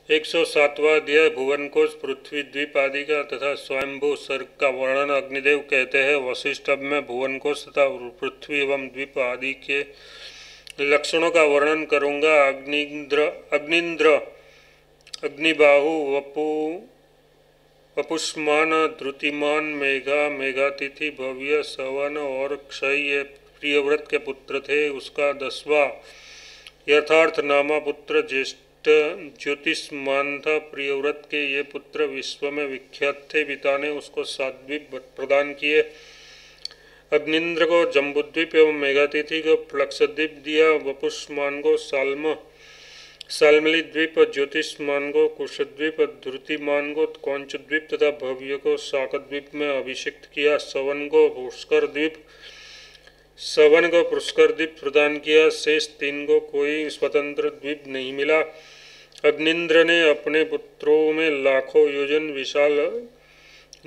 107वां अध्याय भुवन कोश पृथ्वी द्वीप आदि का तथा स्वयंभू सर्ग का वर्णन। अग्निदेव कहते हैं, वशिष्ठ, अब मैं भुवन कोश तथा पृथ्वी एवं द्वीप आदि के लक्षणों का वर्णन करूंगा। अग्निंद्र, अग्निबाहु, वपुष्मान, द्रुतिमान, मेघा, मेघातिथि, भव्य, सवन और क्षय ये प्रियव्रत के पुत्र थे। उसका 10वां यथार्थ नामा पुत्र ज्येष्ठ ज्योतिष्मान था। प्रियव्रत के ये पुत्र विश्व में विख्यात थे। पिता ने उसको 7 द्वीप प्रदान किए। अग्निंद्र को जम्बुद्वीप एवं मेघातिथि को प्लक्षद्वीप दिया। वपुष्मान को सालमली द्वीप, ज्योतिष्मान को कुशद्वीप, धृतिमान को कौंचद्वीप तथा भव्य को शाकद्वीप में अभिषिक्त किया। सवन को पुष्कर द्वीप प्रदान किया। शेष 3 को कोई स्वतंत्र द्वीप नहीं मिला। अग्निंद्र ने अपने पुत्रों में लाखों योजन विशाल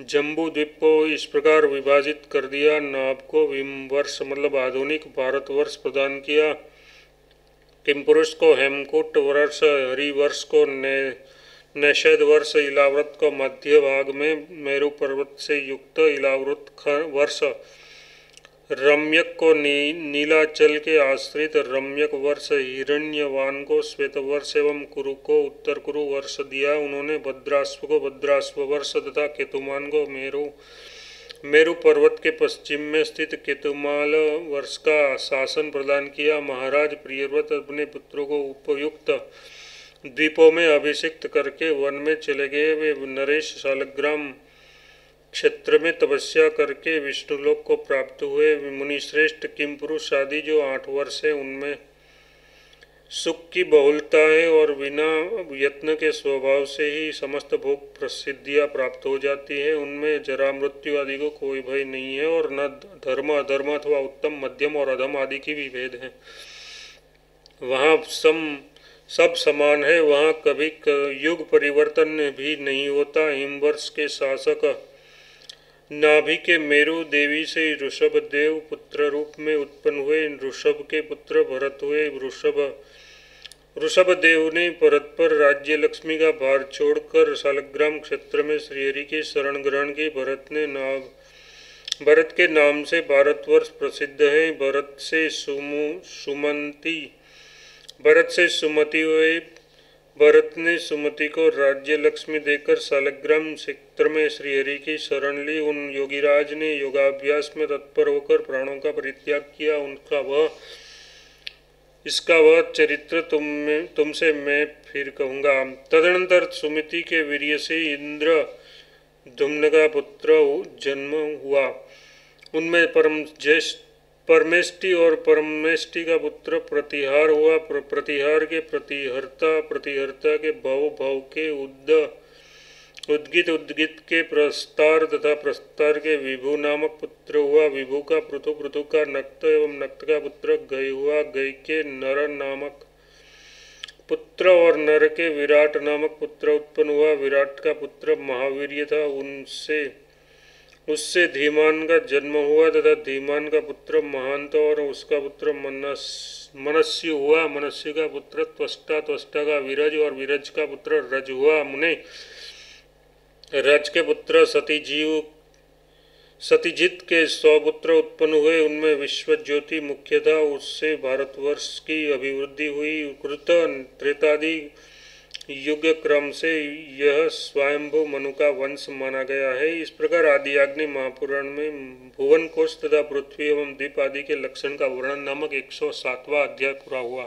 जम्बू द्वीप को इस प्रकार विभाजित कर दिया। नाभ को विमवर्ष मतलब आधुनिक भारतवर्ष प्रदान किया। किमपुरुष को हेमकूट वर्ष, हरिवर्ष को नैषद वर्ष, इलाव्रत को मध्य भाग में मेरु पर्वत से युक्त इलाव्रत वर्ष, रम्यक को नीलाचल के आश्रित रम्यक वर्ष, हिरण्यवान को श्वेत वर्ष एवं कुरु को उत्तर कुरु वर्ष दिया। उन्होंने भद्राश्व को भद्राश्व वर्ष तथा केतुमान को मेरु पर्वत के पश्चिम में स्थित केतुमाल वर्ष का शासन प्रदान किया। महाराज प्रियव्रत अपने पुत्रों को उपयुक्त द्वीपों में अभिषिक्त करके वन में चले गए। वे नरेश शालग्राम क्षेत्र में तपस्या करके विष्णुलोक को प्राप्त हुए। मुनिश्रेष्ठ किमपुरुष आदि जो 8 वर्ष है, उनमें सुख की बहुलता है और बिना यत्न के स्वभाव से ही समस्त भोग प्रसिद्धियां प्राप्त हो जाती है। उनमें जरा मृत्यु आदि को कोई भय नहीं है और न धर्म अधर्म अथवा उत्तम मध्यम और अधम आदि की भी भेद है। वहाँ सब समान है। वहाँ कभी युग परिवर्तन भी नहीं होता। हिमवर्ष के शासक नाभि के मेरु देवी से ऋषभ देव पुत्र रूप में उत्पन्न हुए। ऋषभ के पुत्र भरत हुए। ऋषभ देव ने भरत पर राज्य लक्ष्मी का भार छोड़कर शालग्राम क्षेत्र में श्रीहरि की शरण ग्रहण की। भरत के नाम से भारतवर्ष प्रसिद्ध है। भरत से सुमति हुए। भरत ने सुमति को राज्य लक्ष्मी देकर शालग्राम क्षेत्र में श्रीहरि की शरण ली। उन योगीराज ने योगाभ्यास में तत्पर होकर प्राणों का परित्याग किया। इसका वह चरित्र तुमसे मैं फिर कहूँगा। तदनंतर सुमति के वीर्य से इंद्र धुम्न का पुत्र जन्म हुआ। उनमें परमेष्टि और परमेष्टि का पुत्र प्रतिहार हुआ। प्रतिहार के प्रतिहर्ता के भव के उद्गित के प्रस्तार तथा प्रस्तार के विभु नामक पुत्र हुआ। विभु का पृथु का नक्त एवं नक्त का पुत्र गय हुआ। गय के नर नामक पुत्र और नर के विराट नामक पुत्र उत्पन्न हुआ। विराट का पुत्र महावीर्य था। उससे धीमान का जन्म हुआ तथा धीमान का पुत्र महांत और उसका पुत्र मनस्यु हुआ। मनस्यु का पुत्र त्वष्टा, त्वष्टा का विरज और विरज का पुत्र रज हुआ। मुने रज के पुत्र सतीजित के 100 पुत्र उत्पन्न हुए। उनमें विश्व ज्योति मुख्य था। उससे भारतवर्ष की अभिवृद्धि हुई। कृत त्रेतादि युग क्रम से यह स्वयंभू मनु का वंश माना गया है। इस प्रकार आदियाग्नि महापुराण में भुवन कोश तथा पृथ्वी एवं द्वीप आदि के लक्षण का वर्णन नामक 107वां अध्याय पूरा हुआ।